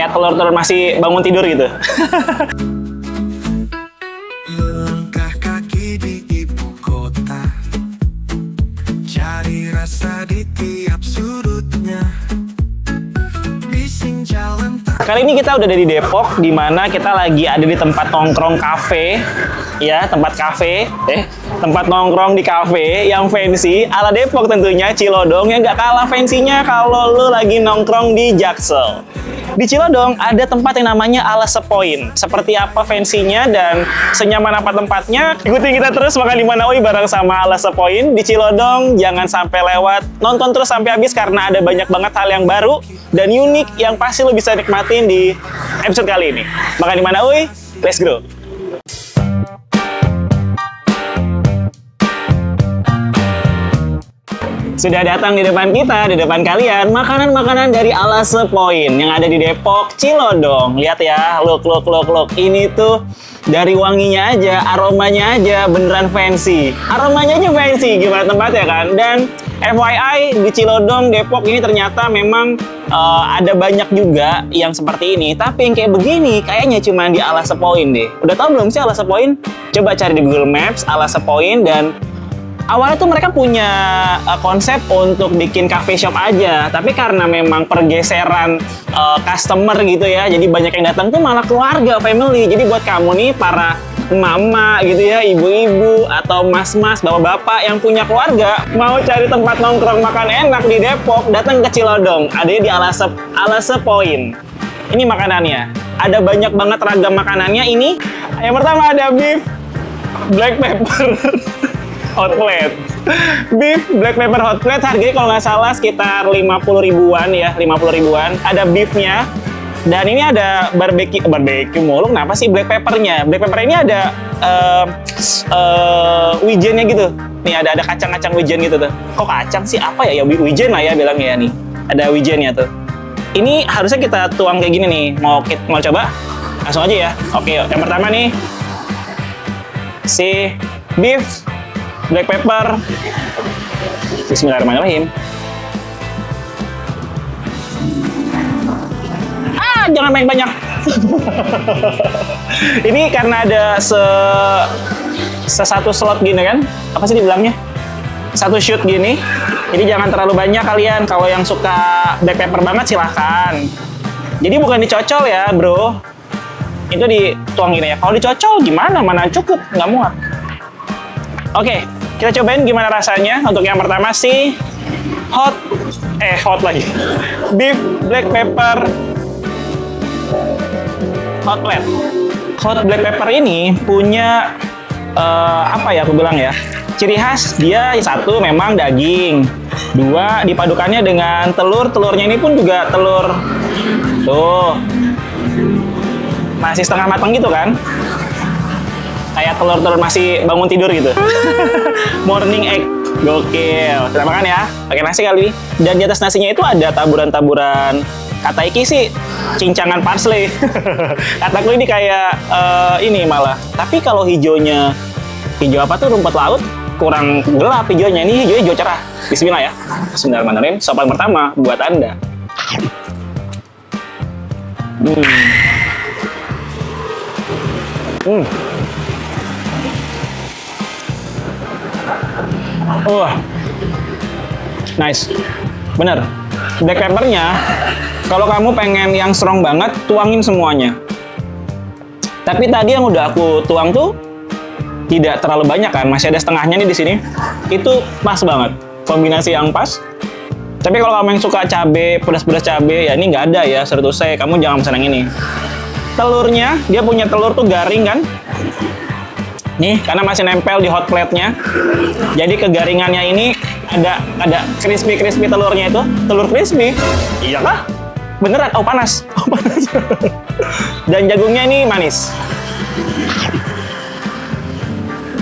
Kayak telur-telur masih bangun tidur gitu. Langkah kaki di ibu kota, cari rasa di tiap sudutnya. Bising jalan Kali ini kita udah ada di Depok, di mana kita lagi ada di tempat nongkrong kafe, ya, tempat nongkrong di kafe yang fancy ala Depok tentunya, Cilodong, yang nggak kalah fancy-nya kalau lu lagi nongkrong di Jaksel. Di Cilodong ada tempat yang namanya Alase Point. Seperti apa fancy-nya dan senyaman apa tempatnya? Ikutin kita terus makan di mana bareng sama Alase Point di Cilodong. Jangan sampai lewat, nonton terus sampai habis karena ada banyak banget hal yang baru dan unik yang pasti lo bisa nikmatin di episode kali ini. Makan di mana let's go! Sudah datang di depan kita, di depan kalian, makanan-makanan dari Alase Point yang ada di Depok, Cilodong. Lihat ya, look. Ini tuh dari wanginya aja, aromanya aja beneran fancy. Aromanya aja fancy, gimana tempatnya kan? Dan FYI, di Cilodong, Depok ini ternyata memang ada banyak juga yang seperti ini. Tapi yang kayak begini, kayaknya cuma di Alase Point deh. Udah tau belum sih Alase Point? Coba cari di Google Maps, Alase Point, dan awalnya tuh mereka punya konsep untuk bikin cafe shop aja, tapi karena memang pergeseran customer gitu ya, jadi banyak yang datang tuh malah keluarga, family. Jadi buat kamu nih para mama gitu ya, ibu-ibu atau mas-mas, bapak-bapak yang punya keluarga, mau cari tempat nongkrong makan enak di Depok, datang ke Cilodong. Adanya di Alase Point. Ini makanannya. Ada banyak banget ragam makanannya ini. Yang pertama ada beef black pepper hot plate. Beef black pepper hot plate harganya kalau nggak salah sekitar 50 ribuan ya, 50 ribuan. Ada beefnya. Dan ini ada barbecue mulu. Kenapa sih black peppernya? Black pepper ini ada wijennya gitu. Nih ada kacang-kacang wijen gitu tuh. Kok kacang sih? Apa ya? Ya wijen lah ya bilangnya ya nih. Ada wijennya tuh. Ini harusnya kita tuang kayak gini nih. Mau coba? Langsung aja ya. Oke, yang pertama nih si beef black pepper. Bismillahirrahmanirrahim. Jangan banyak-banyak. Ini karena ada satu slot gini kan? Apa sih dibilangnya? Satu shoot gini. Jadi jangan terlalu banyak kalian. Kalau yang suka black pepper banget silahkan. Jadi bukan dicocol ya, bro. Itu dituang gini ya. Kalau dicocol gimana? Mana cukup? Nggak muat. Oke, kita cobain gimana rasanya. Untuk yang pertama sih hot lagi. Beef black pepper hot plate. Hot black pepper ini punya apa ya aku bilang ya? Ciri khas dia satu memang daging. Dua dipadukannya dengan telur. Telurnya ini pun juga telur tuh. Masih setengah matang gitu kan? Kayak telur-telur masih bangun tidur gitu. Morning egg. Gokil. Kita makan ya. Pakai nasi kali. Dan di atas nasinya itu ada taburan-taburan. Kata Iki sih cincangan parsley. Kataku ini kayak ini malah. Tapi kalau hijaunya, hijau apa tuh, rumput laut, kurang gelap hijaunya. Ini hijaunya hijau cerah. Bismillah ya. Bismillahirrahmanirrahim. Sopan pertama buat Anda. Nice. Bener. Black peppernya, kalau kamu pengen yang strong banget, tuangin semuanya. Tapi tadi yang udah aku tuang tuh tidak terlalu banyak kan, masih ada setengahnya nih di sini. Itu pas banget, kombinasi yang pas. Tapi kalau kamu yang suka cabe, pedas-pedas cabe, ya ini nggak ada ya, sertusai. Kamu jangan pesan yang ini. Telurnya, dia punya telur tuh garing kan? Nih, karena masih nempel di hot plate-nya. Jadi kegaringannya ini ada crispy telurnya itu. Telur crispy. Iya kah? Beneran? Oh, panas. Oh, panas. Dan jagungnya ini manis.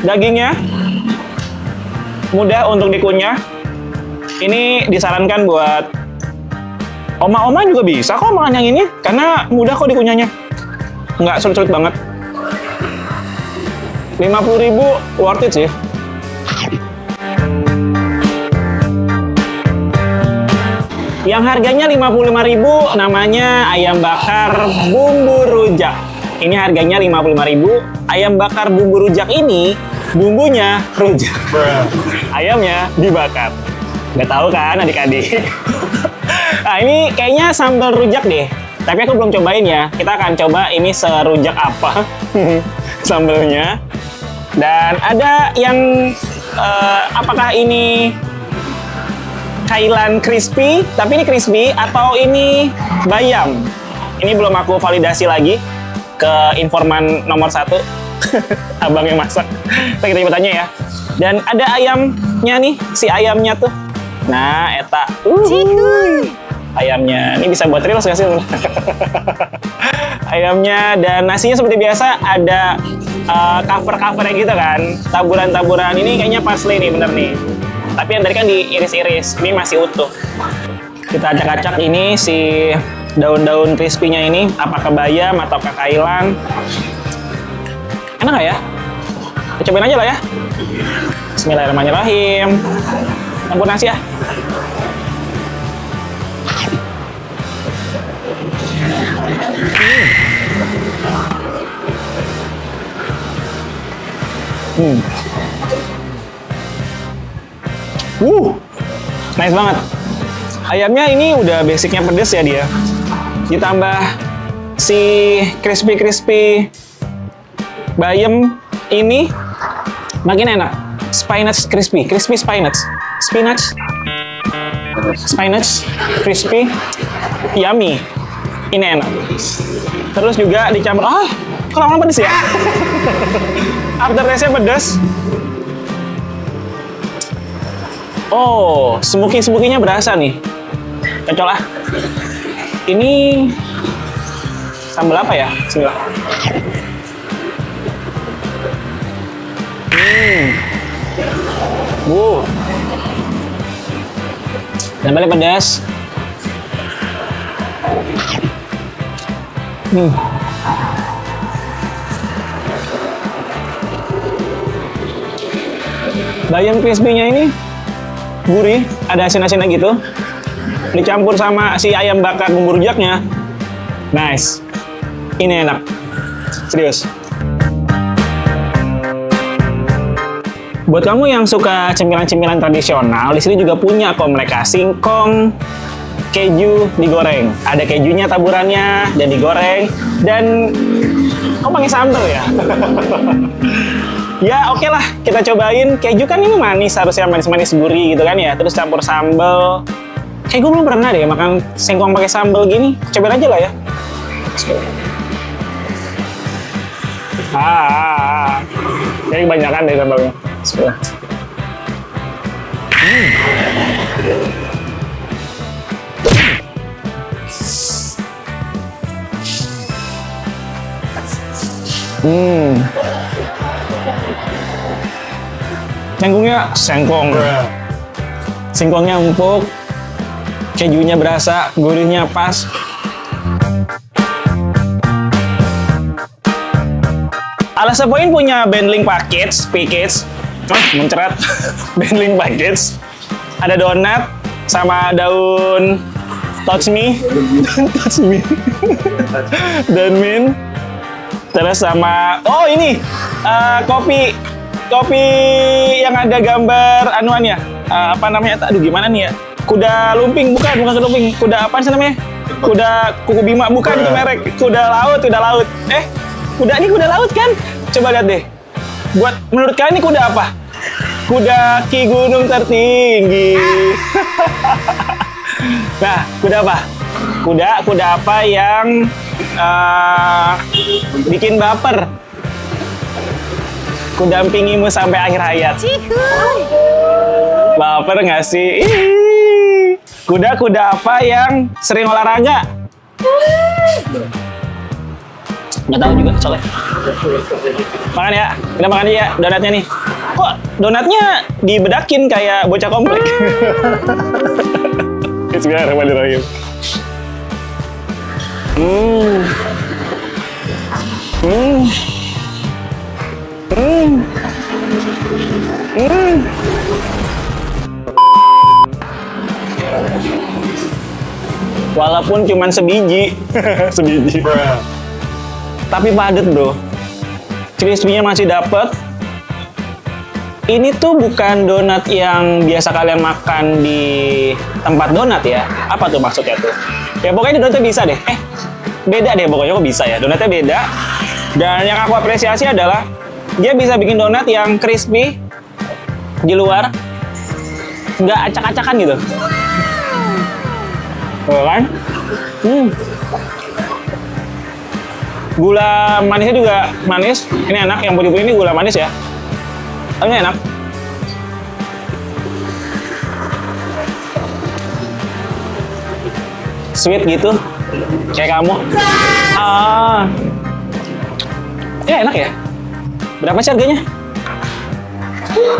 Dagingnya mudah untuk dikunyah. Ini disarankan buat oma-oma juga bisa kok makan yang ini. Karena mudah kok dikunyahnya. Nggak sulit-sulit banget. 50.000 worth it sih. Yang harganya 55.000 namanya ayam bakar bumbu rujak. Ini harganya 55.000. Ayam bakar bumbu rujak ini bumbunya rujak. Ayamnya dibakar. Nggak tahu kan adik-adik? Nah ini kayaknya sambal rujak deh. Tapi aku belum cobain ya. Kita akan coba ini serujak apa sambalnya. Dan ada yang apakah ini kailan crispy, tapi ini crispy atau ini bayam? Ini belum aku validasi lagi ke informan nomor 1. Abang yang masak. Kita coba tanya ya. Dan ada ayamnya nih, si ayamnya tuh. Nah, eta. Ayamnya. Ini bisa buat reels nggak sih? Ayamnya dan nasinya seperti biasa ada cover-covernya gitu kan. Taburan-taburan. Ini kayaknya parsley nih, bener nih. Tapi yang tadi kan diiris-iris. Ini masih utuh. Kita acak-acak ini si daun-daun crispy-nya ini. Apakah bayam atau kailan? Enak nggak ya? Kita cobain aja lah ya. Bismillahirrahmanirrahim. Campur nasi ya. Nice banget. Ayamnya ini udah basicnya pedes ya dia. Ditambah si crispy bayam ini makin enak. Spinach crispy spinach, crispy, yummy. Ini enak. Terus juga dicampur. Kok lama-lama pedes ya? After taste-nya pedes. Oh, smoky-smoky-nya berasa nih. Kecol ah. Ini sambal apa ya? Bismillah. Sambalnya pedas. Bayam crispy-nya ini gurih, ada asin-asinnya gitu. Dicampur sama si ayam bakar bumbu rujaknya. Nice. Ini enak. Serius. Buat kamu yang suka cemilan-cemilan tradisional, di sini juga punya kok mereka singkong keju digoreng. Ada kejunya taburannya dan digoreng dan pakai sambal ya. Ya oke lah, kita cobain. Keju kan ini manis, harusnya manis-manis gurih gitu kan ya. Terus campur sambal. Kayak gue belum pernah deh makan singkong pakai sambal gini. Cobain aja lah ya. Jadi kebanyakan deh sambalnya. Bismillah. Singkongnya empuk, kejunya berasa, gurihnya pas. Alasa Point punya bundling package, mencerat. Bundling package. Ada donat sama daun touch me, daun mint. Terus sama ini kopi yang ada gambar anuannya. Apa namanya? Aduh gimana nih ya? Kuda lumping, bukan kuda lumping. Kuda apa sih namanya? Kuda kuku bima, bukan itu merek. Kuda laut. Ini kuda laut kan? Coba lihat deh. Menurut kalian ini kuda apa? Kuda ki gunung tertinggi. Nah, kuda apa? Kuda apa yang bikin baper? Kudampingimu sampai akhir hayat. Baper nggak sih? Kuda apa yang sering olahraga? Nggak tahu juga soalnya. Makan ya, kita makan aja ya donatnya nih. Kok donatnya dibedakin kayak bocah komplek? Bismillahirrahmanirrahim. Walaupun cuman sebiji. Sebiji. Tapi padet bro. Crispy-nya masih dapet. Ini tuh bukan donat yang biasa kalian makan di tempat donat ya. Apa tuh maksudnya tuh? Ya pokoknya donatnya bisa deh. Beda deh pokoknya, kok bisa ya. Donatnya beda. Dan yang aku apresiasi adalah dia bisa bikin donat yang crispy di luar, nggak acak-acakan gitu. Tuh kan? Gula manisnya juga manis. Ini enak, yang putih-putih ini gula manis ya. Ini enak. Sweet gitu. Kayak kamu. Ya enak ya. Berapa sih harganya?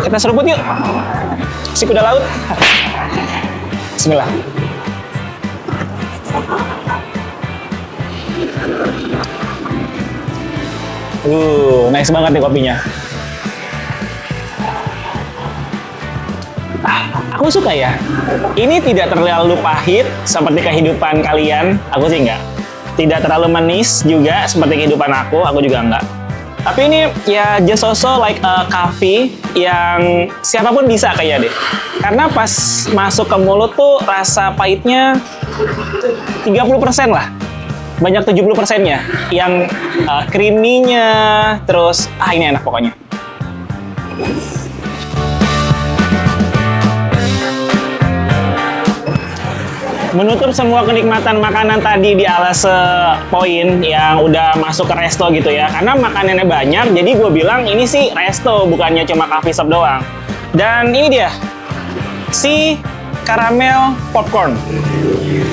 Kita seruput yuk. Si kuda laut. Bismillah. Nice banget nih kopinya. Aku suka ya. Ini tidak terlalu pahit seperti kehidupan kalian. Aku sih enggak. Tidak terlalu manis juga seperti kehidupan aku juga enggak. Tapi ini ya just also like a coffee yang siapapun bisa kayaknya deh. Karena pas masuk ke mulut tuh rasa pahitnya 30% lah. Banyak 70%-nya. Yang creamy-nya, terus ini enak pokoknya. Menutup semua kenikmatan makanan tadi di Alase Point yang udah masuk ke resto gitu ya. Karena makanannya banyak, jadi gue bilang ini sih resto, bukannya cuma coffee shop doang. Dan ini dia, si caramel popcorn.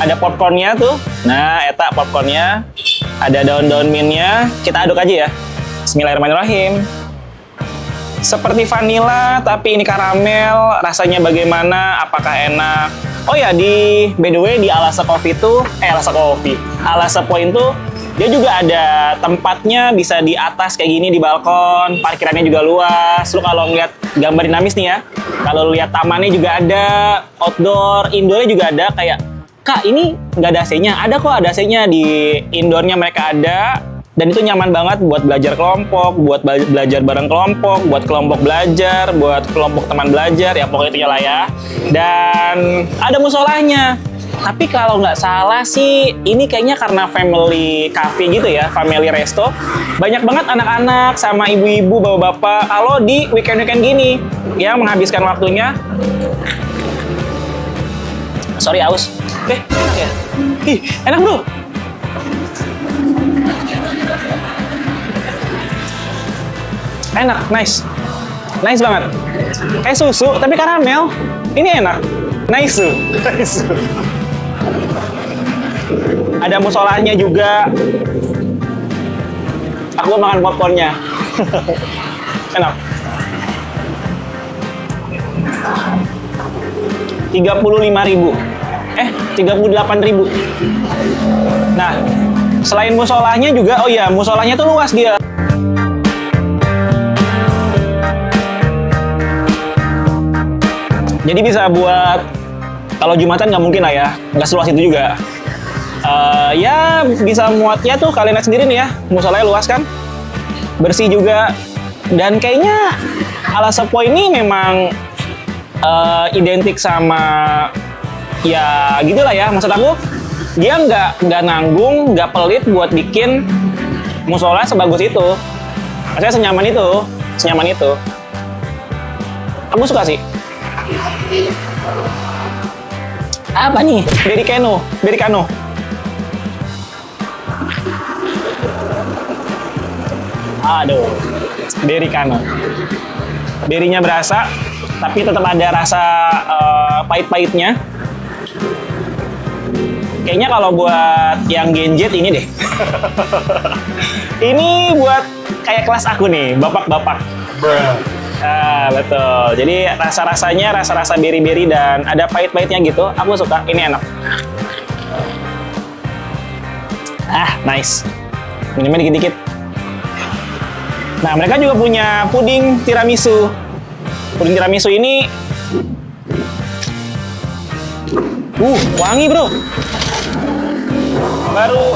Ada popcornnya tuh. Nah, eta popcornnya. Ada daun-daun mintnya. Kita aduk aja ya. Bismillahirrahmanirrahim. Seperti vanilla, tapi ini karamel. Rasanya bagaimana? Apakah enak? Oh ya, by the way, di Alase Coffee tuh, Alase Point tuh, dia juga ada tempatnya bisa di atas kayak gini di balkon, parkirannya juga luas. Lu kalau ngeliat gambar dinamis nih ya, kalau lu lihat tamannya juga ada, outdoor, indoornya juga ada. Kayak, Kak, ini nggak ada AC-nya? Ada kok, ada AC-nya di indoornya mereka ada. Dan itu nyaman banget buat belajar kelompok, buat belajar bareng kelompok, buat kelompok belajar, buat kelompok teman belajar, ya pokoknya itunya lah ya. Dan ada musolahnya. Tapi kalau nggak salah sih, ini kayaknya karena family cafe gitu ya, family resto. Banyak banget anak-anak sama ibu-ibu, bapak-bapak, kalau di weekend-weekend gini, yang menghabiskan waktunya. Sorry, aus. Enak ya? Enak bro. Enak, nice banget. Kayak susu, tapi karamel. Ini enak, nice. Ada musolahnya juga. Aku makan popcornnya. Enak. 35.000. 38.000. Nah, selain musolahnya juga, oh iya, musolahnya tuh luas dia. Jadi bisa buat, kalau Jumatan nggak mungkin lah ya, nggak seluas itu juga. Ya bisa muatnya tuh kalian lihat sendiri nih ya, musolanya luas kan, bersih juga. Dan kayaknya Alase Point ini memang identik sama ya gitulah ya, maksud aku dia nggak nanggung, nggak pelit buat bikin musola sebagus itu. Maksudnya senyaman itu. Aku suka sih. Apa nih? Berikano. Aduh, berikano. Berinya berasa, tapi tetap ada rasa pahit-pahitnya. Kayaknya kalau buat yang Gen Z ini deh. Ini buat kayak kelas aku nih, bapak-bapak. Betul. Jadi rasa-rasanya rasa-rasa beri-beri dan ada pahit-pahitnya gitu. Aku suka. Ini enak. Nice. Minumnya dikit-dikit. Nah, mereka juga punya puding tiramisu. Puding tiramisu ini Wangi bro. Baru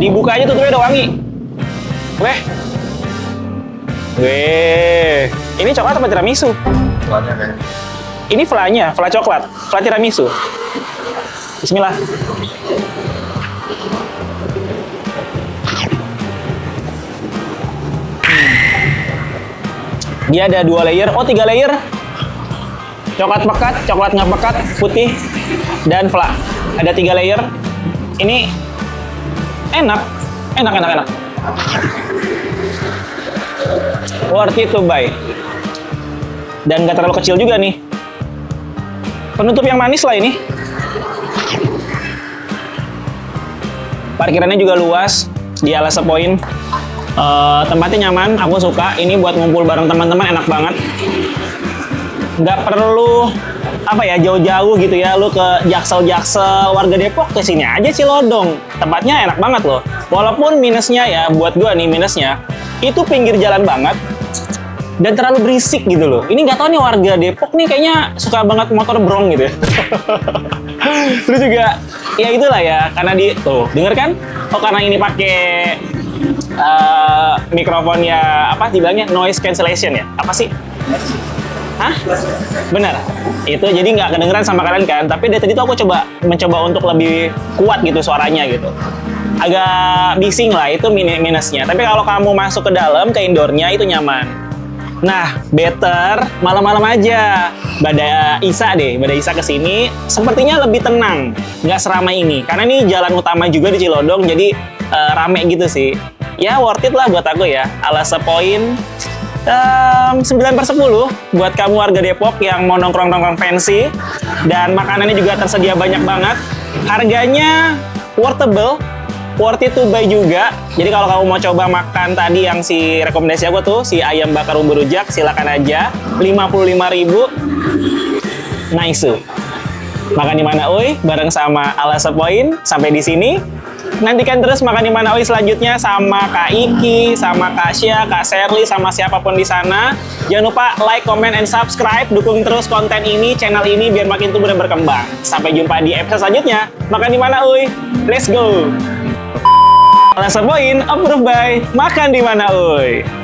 dibuka aja tutupnya udah wangi. Weh. Ini coklat apa tiramisu? Soalnya kayak Ini flanya, fla coklat, fla tiramisu. Bismillah. Dia ada 2 layer, 3 layer. Coklat pekat, coklat nggak pekat, putih, dan fla. Ada 3 layer. Ini enak. Worth it to buy. Dan nggak terlalu kecil juga nih. Penutup yang manis lah ini. Parkirannya juga luas di Alasa Point. Tempatnya nyaman, aku suka. Ini buat ngumpul bareng teman-teman enak banget. Nggak perlu jauh-jauh gitu ya, lu ke Jaksel warga Depok ke sini aja Cilodong. Tempatnya enak banget loh. Walaupun minusnya ya, buat gua nih minusnya, itu pinggir jalan banget dan terlalu berisik gitu loh. Ini nggak tahu nih warga Depok nih kayaknya suka banget motor brong gitu ya. Terus juga ya itulah ya, karena tuh denger kan? Karena ini pakai mikrofonnya dibilangnya noise cancellation ya? Apa sih? Hah? Benar. Itu jadi nggak kedengeran sama kalian kan? Tapi dari tadi tuh aku mencoba untuk lebih kuat gitu suaranya gitu. Agak bising lah, itu minusnya. Tapi kalau kamu masuk ke dalam, ke indoornya itu nyaman. Nah, better malam-malam aja. Badai Isa kesini sepertinya lebih tenang, nggak seramai ini. Karena ini jalan utama juga di Cilodong, jadi rame gitu sih. Ya worth it lah buat aku ya. Alasa Point 9/10 buat kamu warga Depok yang mau nongkrong-nongkrong fancy. Dan makanannya juga tersedia banyak banget. Harganya worthable, worth it to buy juga. Jadi kalau kamu mau coba makan tadi yang si rekomendasi aku tuh, si ayam bakar bumbu rujak, silakan aja. 55.000. Nice. Makan di mana oi bareng sama Alasa Point. Sampai di sini. Nantikan terus Makan di Mana Oi selanjutnya sama Kak Iki, sama Kak Sya, Kak Sherly, sama siapapun di sana. Jangan lupa like, comment, and subscribe. Dukung terus konten ini, channel ini biar makin tumbuh dan berkembang. Sampai jumpa di episode selanjutnya. Makan di Mana Oi. Let's go. Alasa Point approved by Makan di Mana Oi.